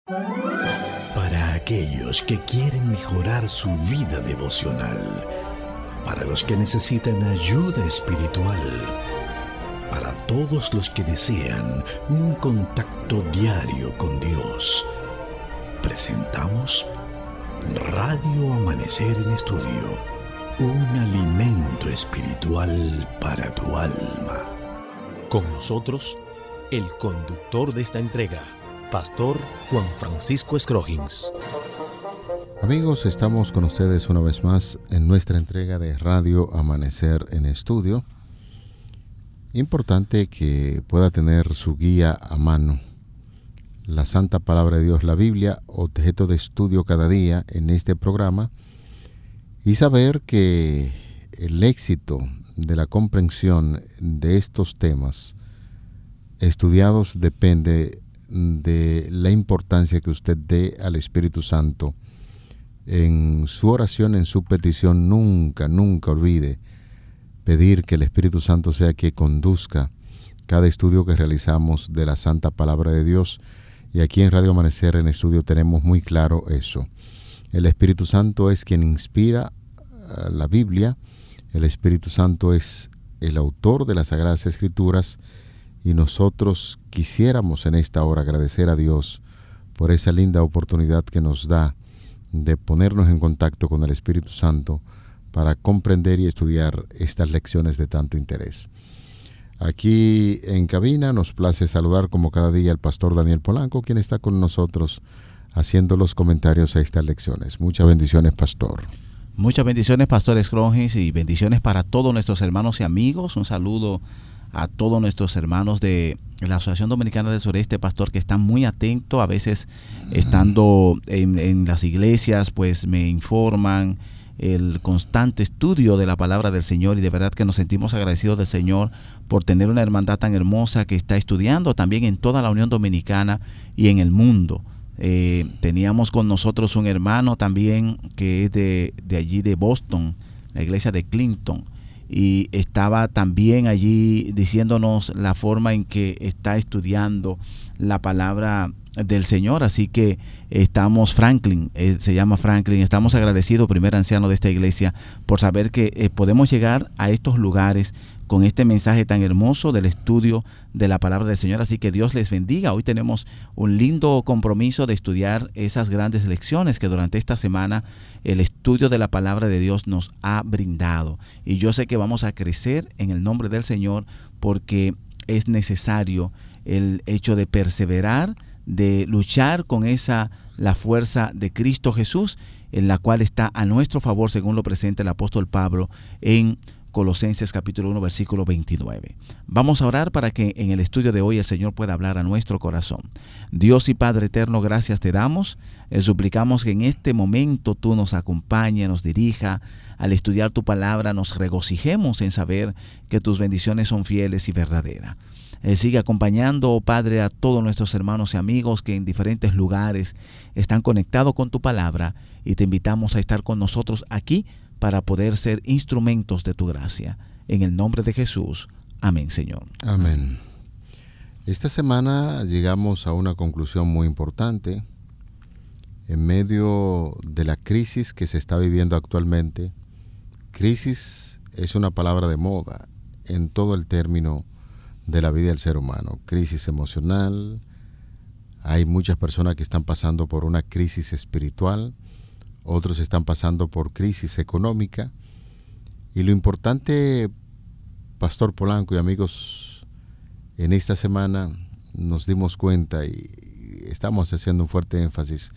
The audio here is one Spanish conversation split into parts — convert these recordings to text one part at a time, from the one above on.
Para aquellos que quieren mejorar su vida devocional, para los que necesitan ayuda espiritual, para todos los que desean un contacto diario con Dios, presentamos Radio Amanecer en Estudio, un alimento espiritual para tu alma. Con nosotros, el conductor de esta entrega, Pastor Juan Francisco Scroggins. Amigos, estamos con ustedes una vez más en nuestra entrega de Radio Amanecer en Estudio. Importante que pueda tener su guía a mano, la Santa Palabra de Dios, la Biblia, objeto de estudio cada día en este programa, y saber que el éxito de la comprensión de estos temas estudiados depende de la importancia que usted dé al Espíritu Santo en su oración, en su petición. Nunca olvide pedir que el Espíritu Santo sea quien conduzca cada estudio que realizamos de la Santa Palabra de Dios. Y aquí en Radio Amanecer en Estudio tenemos muy claro eso. El Espíritu Santo es quien inspira la Biblia. El Espíritu Santo es el autor de las Sagradas Escrituras. Y nosotros quisiéramos en esta hora agradecer a Dios por esa linda oportunidad que nos da de ponernos en contacto con el Espíritu Santo para comprender y estudiar estas lecciones de tanto interés. Aquí en cabina nos place saludar como cada día al pastor Daniel Polanco, quien está con nosotros haciendo los comentarios a estas lecciones. Muchas bendiciones, pastor. Muchas bendiciones, pastor Scroggins, y bendiciones para todos nuestros hermanos y amigos. Un saludo a todos nuestros hermanos de la Asociación Dominicana del Sureste, pastor, que están muy atentos. A veces estando en las iglesias, pues me informan el constante estudio de la palabra del Señor, y de verdad que nos sentimos agradecidos del Señor por tener una hermandad tan hermosa que está estudiando también en toda la Unión Dominicana y en el mundo. Teníamos con nosotros un hermano también que es de allí de Boston, la iglesia de Clinton, y estaba también allí diciéndonos la forma en que está estudiando la palabra del Señor. Así que estamos, Franklin, se llama Franklin, estamos agradecidos, primer anciano de esta iglesia, por saber que podemos llegar a estos lugares con este mensaje tan hermoso del estudio de la palabra del Señor. Así que Dios les bendiga. Hoy tenemos un lindo compromiso de estudiar esas grandes lecciones que durante esta semana el estudio de la palabra de Dios nos ha brindado. Y yo sé que vamos a crecer en el nombre del Señor, porque es necesario el hecho de perseverar, de luchar con la fuerza de Cristo Jesús, en la cual está a nuestro favor, según lo presenta el apóstol Pablo en Colosenses capítulo 1, versículo 29. Vamos a orar para que en el estudio de hoy el Señor pueda hablar a nuestro corazón. Dios y Padre eterno, gracias te damos. Suplicamos que en este momento tú nos acompañes, nos dirija. Al estudiar tu palabra nos regocijemos en saber que tus bendiciones son fieles y verdaderas. Sigue acompañando, oh Padre, a todos nuestros hermanos y amigos que en diferentes lugares están conectados con tu palabra, y te invitamos a estar con nosotros aquí para poder ser instrumentos de tu gracia. En el nombre de Jesús. Amén, Señor. Amén. Esta semana llegamos a una conclusión muy importante. En medio de la crisis que se está viviendo actualmente, crisis es una palabra de moda en todo el término de la vida del ser humano. Crisis emocional, hay muchas personas que están pasando por una crisis espiritual, otros están pasando por crisis económica, y lo importante, Pastor Polanco y amigos, en esta semana nos dimos cuenta y estamos haciendo un fuerte énfasis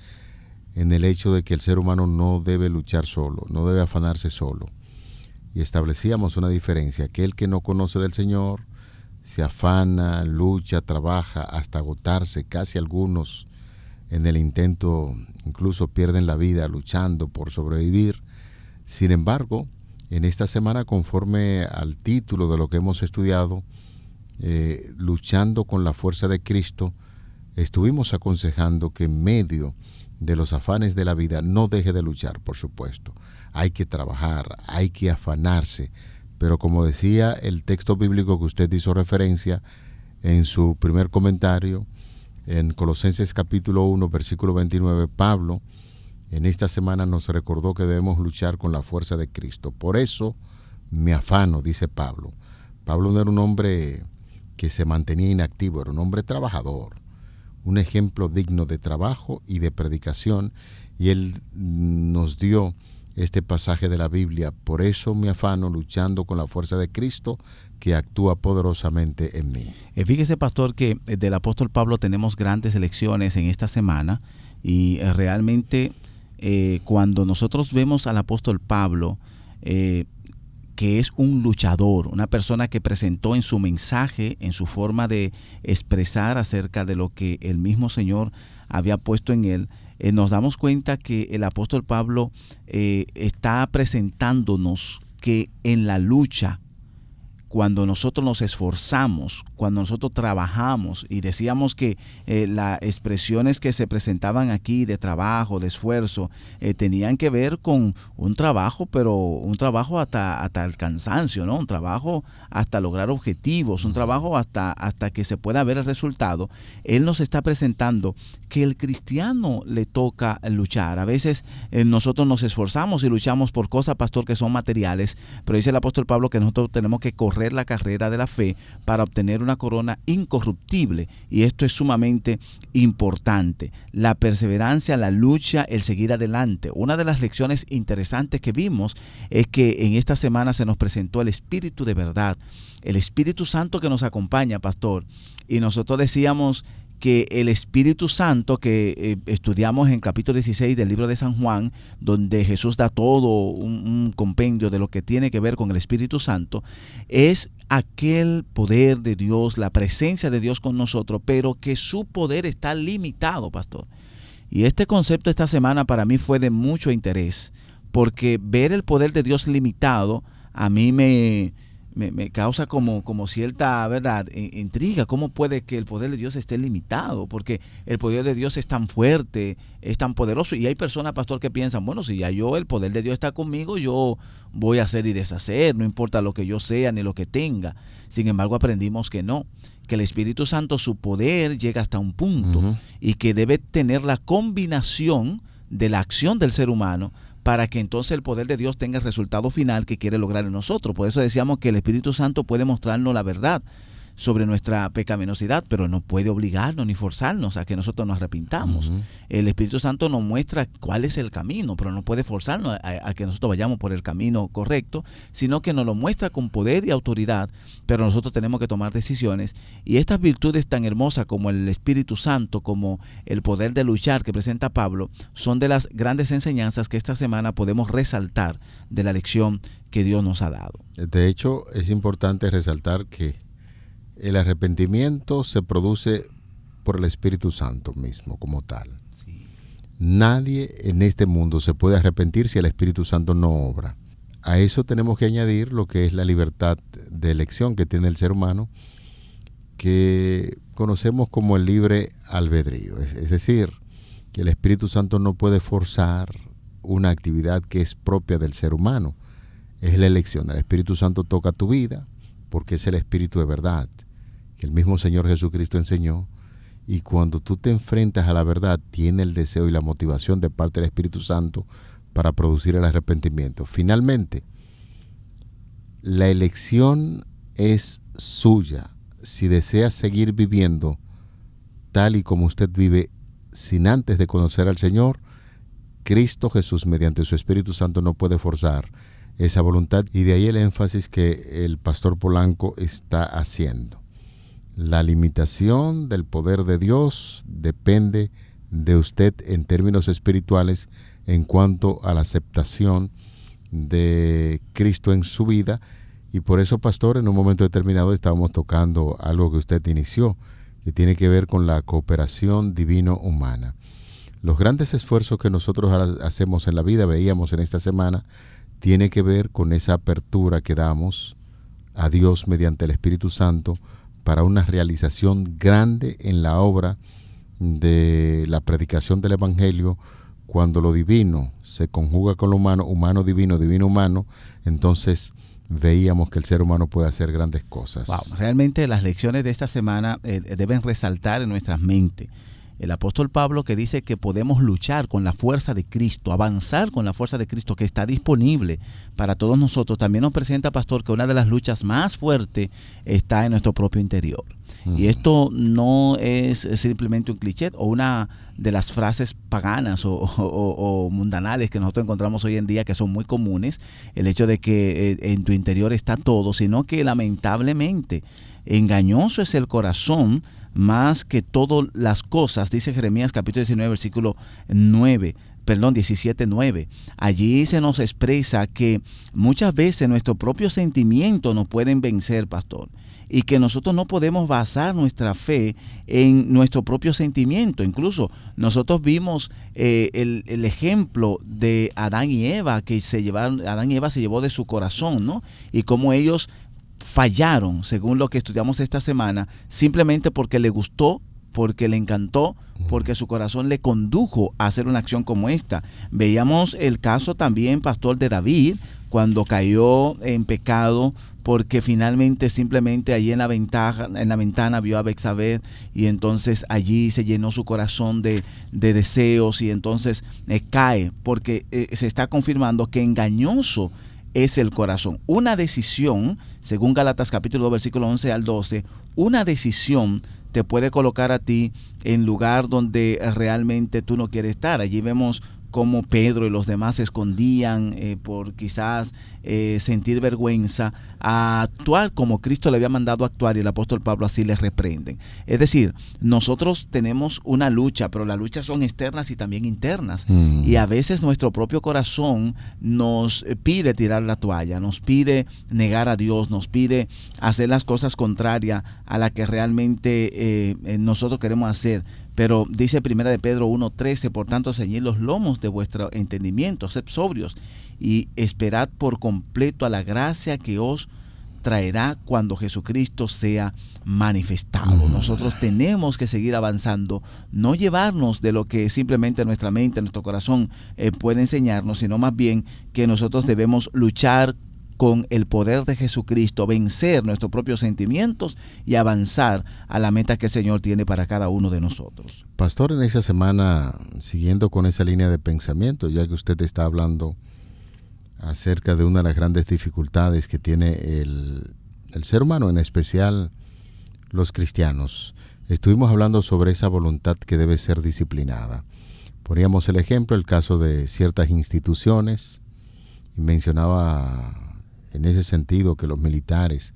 en el hecho de que el ser humano no debe luchar solo, no debe afanarse solo, y establecíamos una diferencia: aquel que no conoce del Señor se afana, lucha, trabaja hasta agotarse, casi algunos en el intento incluso pierden la vida luchando por sobrevivir. Sin embargo, en esta semana, conforme al título de lo que hemos estudiado, luchando con la fuerza de Cristo, estuvimos aconsejando que en medio de los afanes de la vida no deje de luchar, por supuesto. Hay que trabajar, hay que afanarse, pero como decía el texto bíblico que usted hizo referencia en su primer comentario, En Colosenses capítulo 1, versículo 29, Pablo en esta semana nos recordó que debemos luchar con la fuerza de Cristo. Por eso me afano, dice Pablo. Pablo no era un hombre que se mantenía inactivo, era un hombre trabajador, un ejemplo digno de trabajo y de predicación, y él nos dio este pasaje de la Biblia: por eso me afano luchando con la fuerza de Cristo que actúa poderosamente en mí. Fíjese, pastor, que del apóstol Pablo tenemos grandes lecciones en esta semana, y realmente cuando nosotros vemos al apóstol Pablo, que es un luchador, una persona que presentó en su mensaje, en su forma de expresar acerca de lo que el mismo Señor había puesto en él, nos damos cuenta que el apóstol Pablo está presentándonos que en la lucha, cuando nosotros nos esforzamos, cuando nosotros trabajamos, y decíamos que las expresiones que se presentaban aquí de trabajo, de esfuerzo, tenían que ver con un trabajo, pero un trabajo hasta el cansancio, ¿no? Un trabajo hasta lograr objetivos, un trabajo hasta que se pueda ver el resultado. Él nos está presentando que el cristiano le toca luchar. A veces nosotros nos esforzamos y luchamos por cosas, pastor, que son materiales, pero dice el apóstol Pablo que nosotros tenemos que correr la carrera de la fe para obtener una corona incorruptible, y esto es sumamente importante. La perseverancia, la lucha, el seguir adelante. Una de las lecciones interesantes que vimos es que en esta semana se nos presentó el Espíritu de verdad, el Espíritu Santo que nos acompaña, pastor, y nosotros decíamos que el Espíritu Santo que estudiamos en capítulo 16 del libro de San Juan, donde Jesús da todo un compendio de lo que tiene que ver con el Espíritu Santo, es aquel poder de Dios, la presencia de Dios con nosotros, pero que su poder está limitado, pastor. Y este concepto esta semana para mí fue de mucho interés, porque ver el poder de Dios limitado a mí me causa como cierta, ¿verdad?, intriga. ¿Cómo puede que el poder de Dios esté limitado? Porque el poder de Dios es tan fuerte, es tan poderoso. Y hay personas, pastor, que piensan, bueno, si ya el poder de Dios está conmigo, yo voy a hacer y deshacer, no importa lo que yo sea ni lo que tenga. Sin embargo, aprendimos que no, que el Espíritu Santo, su poder llega hasta un punto, y que debe tener la combinación de la acción del ser humano para que entonces el poder de Dios tenga el resultado final que quiere lograr en nosotros. Por eso decíamos que el Espíritu Santo puede mostrarnos la verdad sobre nuestra pecaminosidad, pero no puede obligarnos ni forzarnos a que nosotros nos arrepintamos. El Espíritu Santo nos muestra cuál es el camino, pero no puede forzarnos a que nosotros vayamos por el camino correcto, sino que nos lo muestra con poder y autoridad, pero nosotros tenemos que tomar decisiones. Y estas virtudes tan hermosas como el Espíritu Santo, como el poder de luchar que presenta Pablo, son de las grandes enseñanzas que esta semana podemos resaltar de la lección que Dios nos ha dado. De hecho, es importante resaltar que el arrepentimiento se produce por el Espíritu Santo mismo como tal. Sí. Nadie en este mundo se puede arrepentir si el Espíritu Santo no obra. A eso tenemos que añadir lo que es la libertad de elección que tiene el ser humano, que conocemos como el libre albedrío. Es decir, que el Espíritu Santo no puede forzar una actividad que es propia del ser humano. Es la elección. El Espíritu Santo toca tu vida porque es el Espíritu de verdad que el mismo Señor Jesucristo enseñó, y cuando tú te enfrentas a la verdad, tiene el deseo y la motivación de parte del Espíritu Santo para producir el arrepentimiento. Finalmente, la elección es suya. Si desea seguir viviendo tal y como usted vive sin antes de conocer al Señor, Cristo Jesús mediante su Espíritu Santo no puede forzar esa voluntad, y de ahí el énfasis que el pastor Polanco está haciendo. La limitación del poder de Dios depende de usted en términos espirituales en cuanto a la aceptación de Cristo en su vida, y por eso, pastor, en un momento determinado estábamos tocando algo que usted inició, que tiene que ver con la cooperación divino-humana. Los grandes esfuerzos que nosotros hacemos en la vida, veíamos en esta semana, tiene que ver con esa apertura que damos a Dios mediante el Espíritu Santo para una realización grande en la obra de la predicación del Evangelio. Cuando lo divino se conjuga con lo humano, humano-divino, divino-humano, entonces veíamos que el ser humano puede hacer grandes cosas. Wow, realmente las lecciones de esta semana deben resaltar en nuestras mentes. El apóstol Pablo, que dice que podemos luchar con la fuerza de Cristo, avanzar con la fuerza de Cristo que está disponible para todos nosotros, también nos presenta, pastor, que una de las luchas más fuertes está en nuestro propio interior. Y esto no es simplemente un cliché o una de las frases paganas o mundanales que nosotros encontramos hoy en día, que son muy comunes, el hecho de que en tu interior está todo, sino que lamentablemente engañoso es el corazón más que todas las cosas, dice Jeremías capítulo 19, versículo 17:9. Allí se nos expresa que muchas veces nuestros propios sentimientos nos pueden vencer, pastor, y que nosotros no podemos basar nuestra fe en nuestro propio sentimiento. Incluso nosotros vimos el ejemplo de Adán y Eva, que Adán y Eva se llevó de su corazón, ¿no? Y cómo ellos fallaron, según lo que estudiamos esta semana, simplemente porque le gustó, porque le encantó, porque su corazón le condujo a hacer una acción como esta. Veíamos el caso también, pastor, de David, cuando cayó en pecado, porque finalmente simplemente allí en la ventana vio a Betsabé, y entonces allí se llenó su corazón de deseos, y entonces cae, porque se está confirmando que engañoso es el corazón. Una decisión, según Gálatas capítulo 2, versículo 11 al 12, una decisión te puede colocar a ti en lugar donde realmente tú no quieres estar. Allí vemos cómo Pedro y los demás se escondían por quizás sentir vergüenza, a actuar como Cristo le había mandado actuar, y el apóstol Pablo así les reprenden. Es decir, nosotros tenemos una lucha, pero las luchas son externas y también internas. Y a veces nuestro propio corazón nos pide tirar la toalla, nos pide negar a Dios, nos pide hacer las cosas contrarias a las que realmente nosotros queremos hacer. Pero dice primera de Pedro 1:13, por tanto, ceñid los lomos de vuestro entendimiento, sed sobrios y esperad por completo a la gracia que os traerá cuando Jesucristo sea manifestado. Nosotros tenemos que seguir avanzando, no llevarnos de lo que simplemente nuestra mente, nuestro corazón puede enseñarnos, sino más bien que nosotros debemos luchar con el poder de Jesucristo, vencer nuestros propios sentimientos y avanzar a la meta que el Señor tiene para cada uno de nosotros. Pastor, en esa semana, siguiendo con esa línea de pensamiento, ya que usted está hablando acerca de una de las grandes dificultades que tiene el ser humano, en especial los cristianos, estuvimos hablando sobre esa voluntad que debe ser disciplinada. Poníamos el ejemplo, el caso de ciertas instituciones, y mencionaba en ese sentido que los militares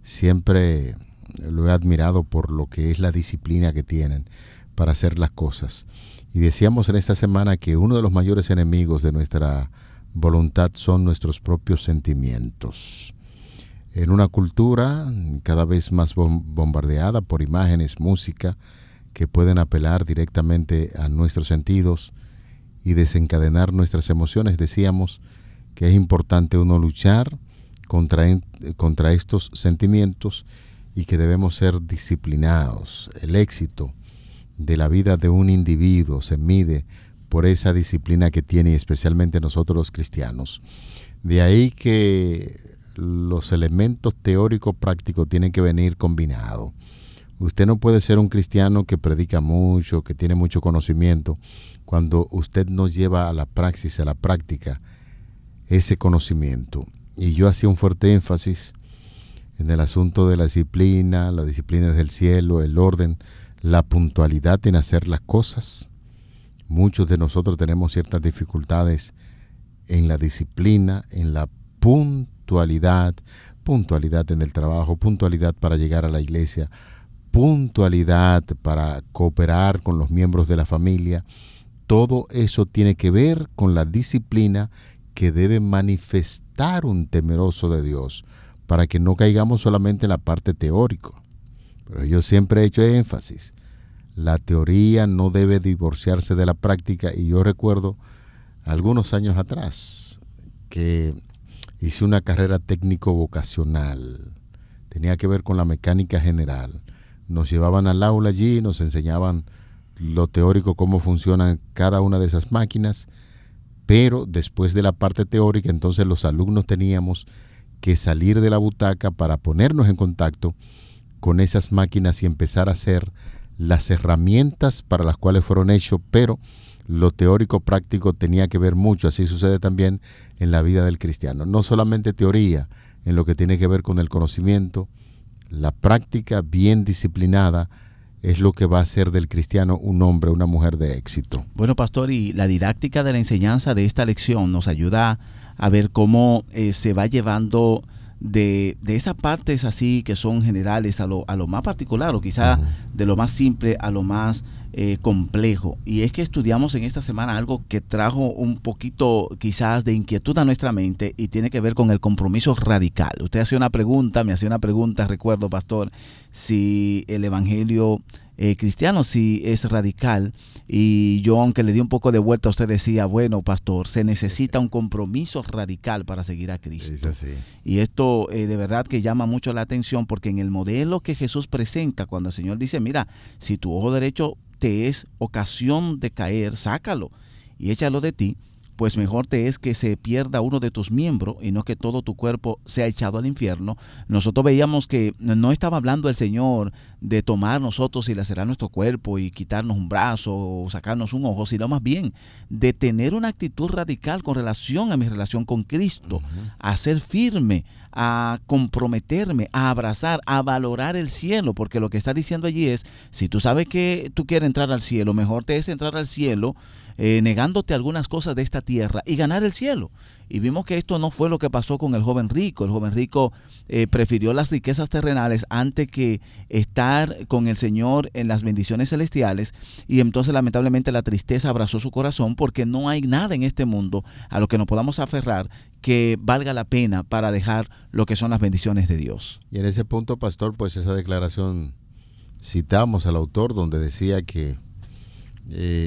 siempre lo he admirado por lo que es la disciplina que tienen para hacer las cosas. Y decíamos en esta semana que uno de los mayores enemigos de nuestra voluntad son nuestros propios sentimientos. En una cultura cada vez más bombardeada por imágenes, música, que pueden apelar directamente a nuestros sentidos y desencadenar nuestras emociones, decíamos que es importante uno luchar contra estos sentimientos y que debemos ser disciplinados. El éxito de la vida de un individuo se mide por esa disciplina que tiene, y especialmente nosotros los cristianos. De ahí que los elementos teóricos prácticos tienen que venir combinados. Usted no puede ser un cristiano que predica mucho, que tiene mucho conocimiento, cuando usted no lleva a la praxis, a la práctica, ese conocimiento. Y yo hacía un fuerte énfasis en el asunto de la disciplina del cielo, el orden, la puntualidad en hacer las cosas. Muchos de nosotros tenemos ciertas dificultades en la disciplina, en la puntualidad en el trabajo, puntualidad para llegar a la iglesia, puntualidad para cooperar con los miembros de la familia. Todo eso tiene que ver con la disciplina que debe manifestar un temeroso de Dios, para que no caigamos solamente en la parte teórica. Pero yo siempre he hecho énfasis, la teoría no debe divorciarse de la práctica, y yo recuerdo algunos años atrás que hice una carrera técnico vocacional, tenía que ver con la mecánica general. Nos llevaban al aula allí, nos enseñaban lo teórico, cómo funcionan cada una de esas máquinas, pero después de la parte teórica, entonces los alumnos teníamos que salir de la butaca para ponernos en contacto con esas máquinas y empezar a hacer las herramientas para las cuales fueron hechos, pero lo teórico práctico tenía que ver mucho. Así sucede también en la vida del cristiano. No solamente teoría en lo que tiene que ver con el conocimiento, la práctica bien disciplinada es lo que va a hacer del cristiano un hombre, una mujer de éxito. Bueno, pastor, y la didáctica de la enseñanza de esta lección nos ayuda a ver cómo se va llevando de esas partes así que son generales a lo más particular, o quizá de lo más simple a lo más complejo. Y es que estudiamos en esta semana algo que trajo un poquito quizás de inquietud a nuestra mente, y tiene que ver con el compromiso radical. Usted me hacía una pregunta, recuerdo, pastor, si el evangelio cristiano sí es radical, y yo, aunque le di un poco de vuelta, usted decía, bueno, pastor, se necesita un compromiso radical para seguir a Cristo. Es así. Y esto de verdad que llama mucho la atención, porque en el modelo que Jesús presenta, cuando el Señor dice, mira, si tu ojo derecho te es ocasión de caer, sácalo y échalo de ti, pues mejor te es que se pierda uno de tus miembros y no que todo tu cuerpo sea echado al infierno. Nosotros veíamos que no estaba hablando el Señor de tomar nosotros y lacerar nuestro cuerpo y quitarnos un brazo o sacarnos un ojo, sino más bien de tener una actitud radical con relación a mi relación con Cristo, a ser firme, a comprometerme, a abrazar, a valorar el cielo, porque lo que está diciendo allí es, si tú sabes que tú quieres entrar al cielo, mejor te es entrar al cielo negándote algunas cosas de esta tierra y ganar el cielo. Y vimos que esto no fue lo que pasó con el joven rico. El joven rico prefirió las riquezas terrenales antes que estar con el Señor en las bendiciones celestiales, y entonces lamentablemente la tristeza abrazó su corazón, porque no hay nada en este mundo a lo que nos podamos aferrar que valga la pena para dejar lo que son las bendiciones de Dios. Y en ese punto, pastor, pues esa declaración citamos al autor, donde decía que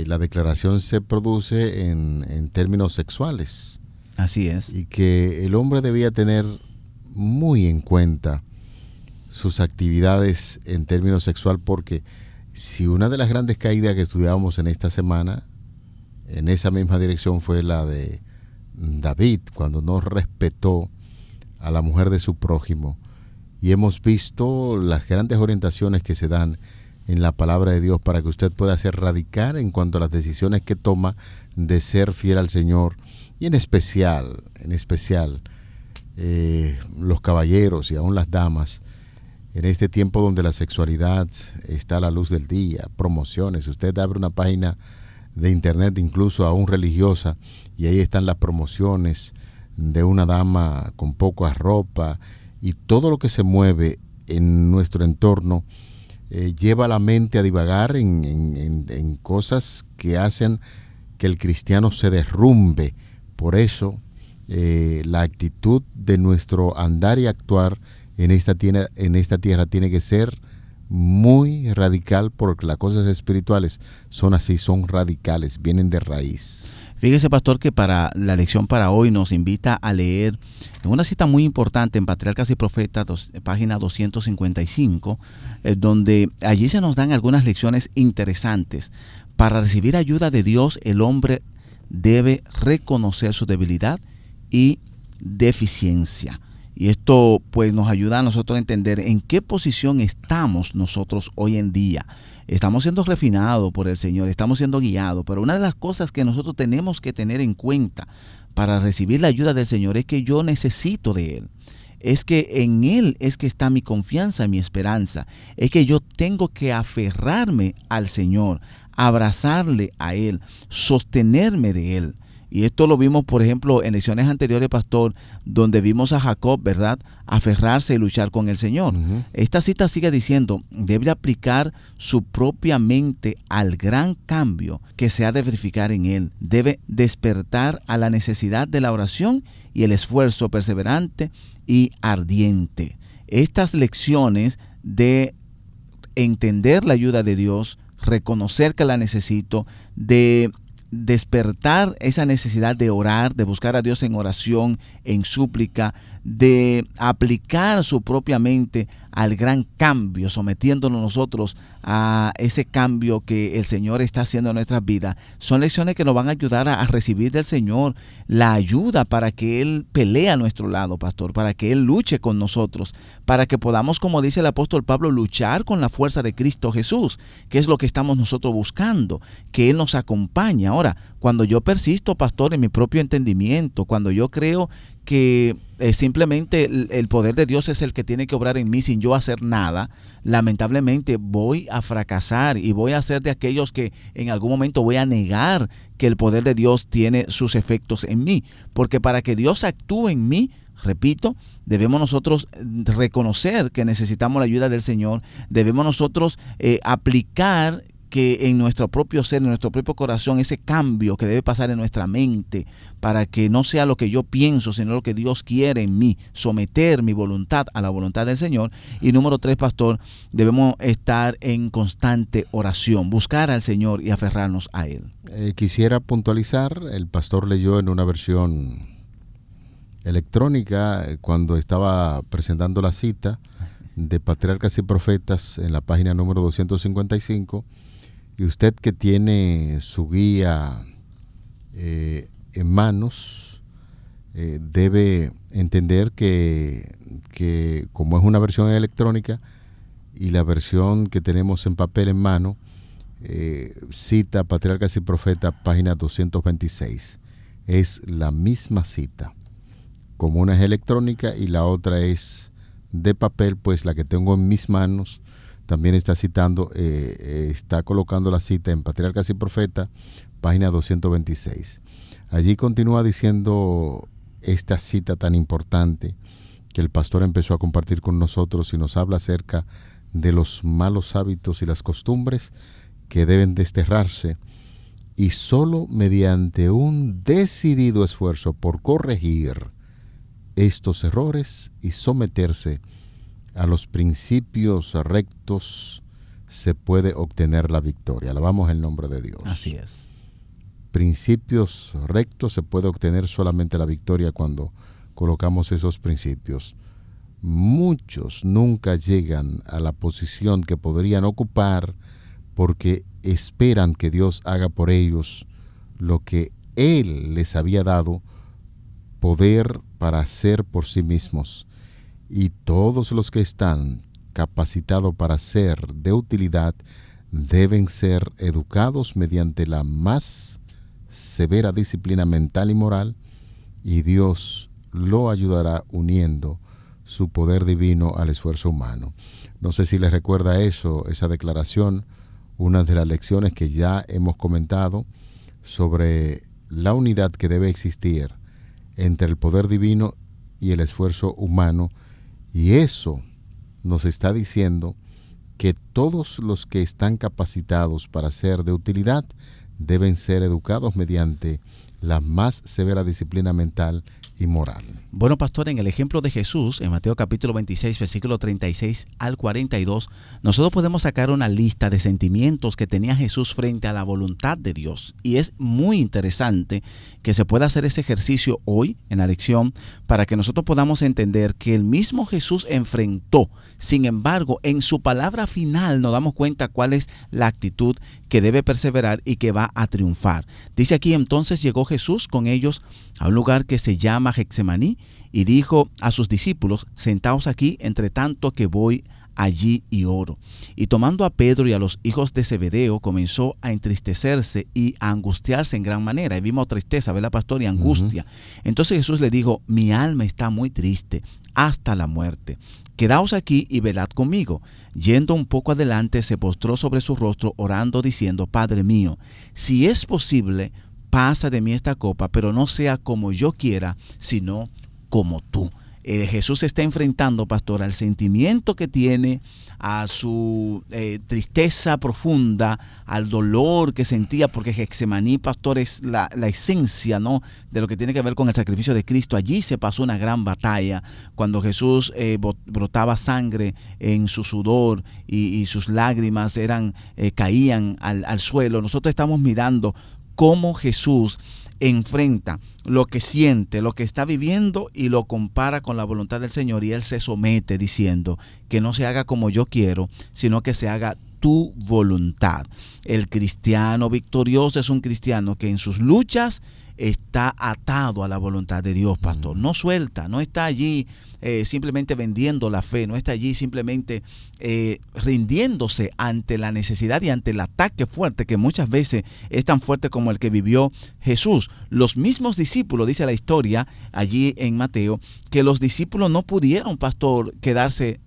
la declaración se produce en términos sexuales. Así es. Y que el hombre debía tener muy en cuenta sus actividades en términos sexual, porque si una de las grandes caídas que estudiábamos en esta semana, en esa misma dirección, fue la de David, cuando no respetó a la mujer de su prójimo. Y hemos visto las grandes orientaciones que se dan en la palabra de Dios para que usted pueda ser radical en cuanto a las decisiones que toma de ser fiel al Señor. Y en especial, los caballeros y aún las damas, en este tiempo donde la sexualidad está a la luz del día, promociones. Usted abre una página de internet, incluso aún religiosa, y ahí están las promociones de una dama con poca ropa, y todo lo que se mueve en nuestro entorno lleva a la mente a divagar en cosas que hacen que el cristiano se derrumbe. Por eso la actitud de nuestro andar y actuar en esta tierra tiene que ser muy radical, porque las cosas espirituales son así, son radicales, vienen de raíz. Fíjese, pastor, que para la lección para hoy nos invita a leer una cita muy importante en Patriarcas y Profetas, página 255, donde allí se nos dan algunas lecciones interesantes. Para recibir ayuda de Dios, el hombre debe reconocer su debilidad y deficiencia. Y esto pues nos ayuda a nosotros a entender en qué posición estamos nosotros hoy en día. Estamos siendo refinados por el Señor, estamos siendo guiados, pero una de las cosas que nosotros tenemos que tener en cuenta para recibir la ayuda del Señor es que yo necesito de Él. Es que en Él es que está mi confianza y mi esperanza. Es que yo tengo que aferrarme al Señor, abrazarle a Él, sostenerme de Él. Y esto lo vimos, por ejemplo, en lecciones anteriores, pastor, donde vimos a Jacob, ¿verdad?, aferrarse y luchar con el Señor. Esta cita sigue diciendo, debe aplicar su propia mente al gran cambio que se ha de verificar en él. Debe despertar a la necesidad de la oración y el esfuerzo perseverante y ardiente. Estas lecciones de entender la ayuda de Dios, reconocer que la necesito, de despertar esa necesidad de orar, de buscar a Dios en oración, en súplica, de aplicar su propia mente al gran cambio, sometiéndonos nosotros a ese cambio que el Señor está haciendo en nuestras vidas. Son lecciones que nos van a ayudar a recibir del Señor la ayuda para que Él pelee a nuestro lado, pastor, para que Él luche con nosotros, para que podamos, como dice el apóstol Pablo, luchar con la fuerza de Cristo Jesús, que es lo que estamos nosotros buscando, que Él nos acompañe. Ahora, cuando yo persisto, pastor, en mi propio entendimiento, cuando yo creo que simplemente el poder de Dios es el que tiene que obrar en mí sin yo hacer nada, lamentablemente voy a fracasar y voy a ser de aquellos que en algún momento voy a negar que el poder de Dios tiene sus efectos en mí, porque para que Dios actúe en mí, repito, debemos nosotros reconocer que necesitamos la ayuda del Señor, debemos nosotros aplicar que en nuestro propio ser, en nuestro propio corazón, ese cambio que debe pasar en nuestra mente para que no sea lo que yo pienso, sino lo que Dios quiere en mí, someter mi voluntad a la voluntad del Señor. Y número 3, pastor, debemos estar en constante oración, buscar al Señor y aferrarnos a Él. Quisiera puntualizar, el pastor leyó en una versión electrónica cuando estaba presentando la cita de Patriarcas y Profetas en la página número 255. Y usted que tiene su guía en manos, debe entender que como es una versión electrónica y la versión que tenemos en papel en mano, cita Patriarcas y Profetas, página 226. Es la misma cita. Como una es electrónica y la otra es de papel, pues la que tengo en mis manos también está citando, está colocando la cita en Patriarcas y Profetas, página 226. Allí continúa diciendo esta cita tan importante que el pastor empezó a compartir con nosotros y nos habla acerca de los malos hábitos y las costumbres que deben desterrarse, y solo mediante un decidido esfuerzo por corregir estos errores y someterse a los principios rectos se puede obtener la victoria. Alabamos el nombre de Dios. Así es. Principios rectos se puede obtener solamente la victoria cuando colocamos esos principios. Muchos nunca llegan a la posición que podrían ocupar porque esperan que Dios haga por ellos lo que Él les había dado poder para hacer por sí mismos. Y todos los que están capacitados para ser de utilidad deben ser educados mediante la más severa disciplina mental y moral, y Dios lo ayudará uniendo su poder divino al esfuerzo humano. No sé si les recuerda eso, esa declaración, una de las lecciones que ya hemos comentado sobre la unidad que debe existir entre el poder divino y el esfuerzo humano. Y eso nos está diciendo que todos los que están capacitados para ser de utilidad deben ser educados mediante la más severa disciplina mental y moral. Bueno, pastor, en el ejemplo de Jesús, en Mateo capítulo 26, versículo 36 al 42, nosotros podemos sacar una lista de sentimientos que tenía Jesús frente a la voluntad de Dios. Y es muy interesante que se pueda hacer ese ejercicio hoy en la lección para que nosotros podamos entender que el mismo Jesús enfrentó. Sin embargo, en su palabra final nos damos cuenta cuál es la actitud que debe perseverar y que va a triunfar. Dice aquí: entonces llegó Jesús con ellos a un lugar que se llama Getsemaní y dijo a sus discípulos: sentaos aquí, entre tanto que voy allí y oro. Y tomando a Pedro y a los hijos de Zebedeo, comenzó a entristecerse y a angustiarse en gran manera. Y vimos tristeza, ¿verdad, pastor? Y angustia. Entonces Jesús le dijo: mi alma está muy triste hasta la muerte. Quedaos aquí y velad conmigo. Yendo un poco adelante, se postró sobre su rostro, orando, diciendo: Padre mío, si es posible, pasa de mí esta copa, pero no sea como yo quiera, sino como tú. Jesús se está enfrentando, pastor, al sentimiento que tiene, a su tristeza profunda, al dolor que sentía, porque Getsemaní, pastor, es la esencia, ¿no?, de lo que tiene que ver con el sacrificio de Cristo. Allí se pasó una gran batalla, cuando Jesús brotaba sangre en su sudor y sus lágrimas caían al suelo. Nosotros estamos mirando cómo Jesús enfrenta lo que siente, lo que está viviendo y lo compara con la voluntad del Señor, y Él se somete diciendo que no se haga como yo quiero, sino que se haga tu voluntad. El cristiano victorioso es un cristiano que en sus luchas está atado a la voluntad de Dios, pastor. No suelta, no está allí simplemente vendiendo la fe, no está allí simplemente rindiéndose ante la necesidad y ante el ataque fuerte, que muchas veces es tan fuerte como el que vivió Jesús. Los mismos discípulos, dice la historia allí en Mateo, que los discípulos no pudieron, pastor, quedarse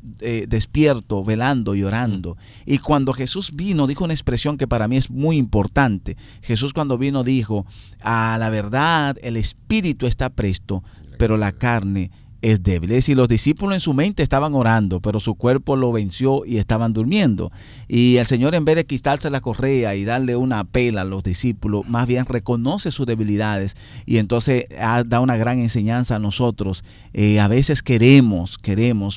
despiertos, velando y orando. Y cuando Jesús vino, dijo una expresión que para mí es muy importante. Jesús, cuando vino, dijo: a la verdad, el espíritu está presto, pero la carne es débil. Es decir, los discípulos en su mente estaban orando, pero su cuerpo lo venció y estaban durmiendo. Y el Señor, en vez de quitarse la correa y darle una pela a los discípulos, más bien reconoce sus debilidades, y entonces da una gran enseñanza a nosotros. A veces queremos,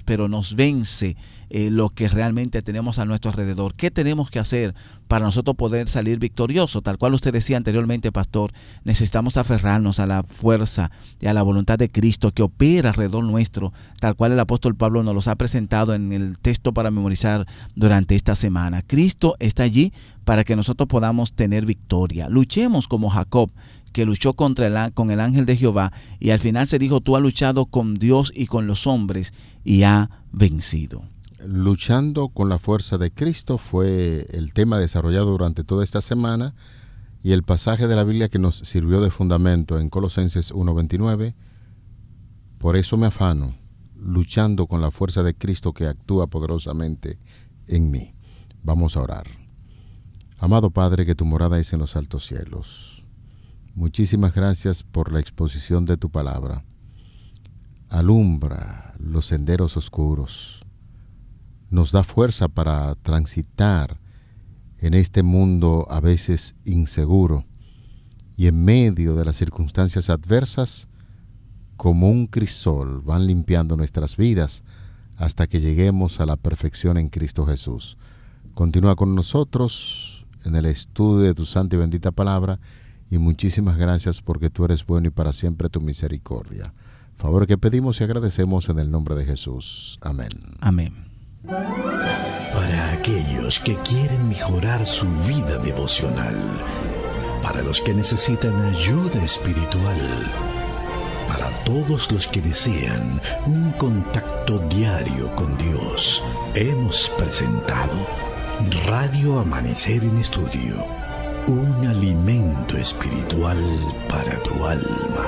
pero nos vence lo que realmente tenemos a nuestro alrededor. ¿Qué tenemos que hacer para nosotros poder salir victoriosos? Tal cual usted decía anteriormente, pastor, necesitamos aferrarnos a la fuerza y a la voluntad de Cristo que opera alrededor nuestro, tal cual el apóstol Pablo nos los ha presentado en el texto para memorizar durante esta semana. Cristo está allí para que nosotros podamos tener victoria. Luchemos como Jacob, que luchó con el ángel de Jehová, y al final se dijo: tú has luchado con Dios y con los hombres y ha vencido. Luchando con la fuerza de Cristo fue el tema desarrollado durante toda esta semana, y el pasaje de la Biblia que nos sirvió de fundamento en Colosenses 1:29: por eso me afano, luchando con la fuerza de Cristo que actúa poderosamente en mí. Vamos a orar. Amado Padre, que tu morada es en los altos cielos, muchísimas gracias por la exposición de tu palabra. Alumbra los senderos oscuros, nos da fuerza para transitar en este mundo a veces inseguro, y en medio de las circunstancias adversas, como un crisol, van limpiando nuestras vidas hasta que lleguemos a la perfección en Cristo Jesús. Continúa con nosotros en el estudio de tu santa y bendita palabra, y muchísimas gracias porque tú eres bueno y para siempre tu misericordia. Favor que pedimos y agradecemos en el nombre de Jesús. Amén. Amén. Para aquellos que quieren mejorar su vida devocional, para los que necesitan ayuda espiritual, para todos los que desean un contacto diario con Dios, hemos presentado Radio Amanecer en Estudio, un alimento espiritual para tu alma.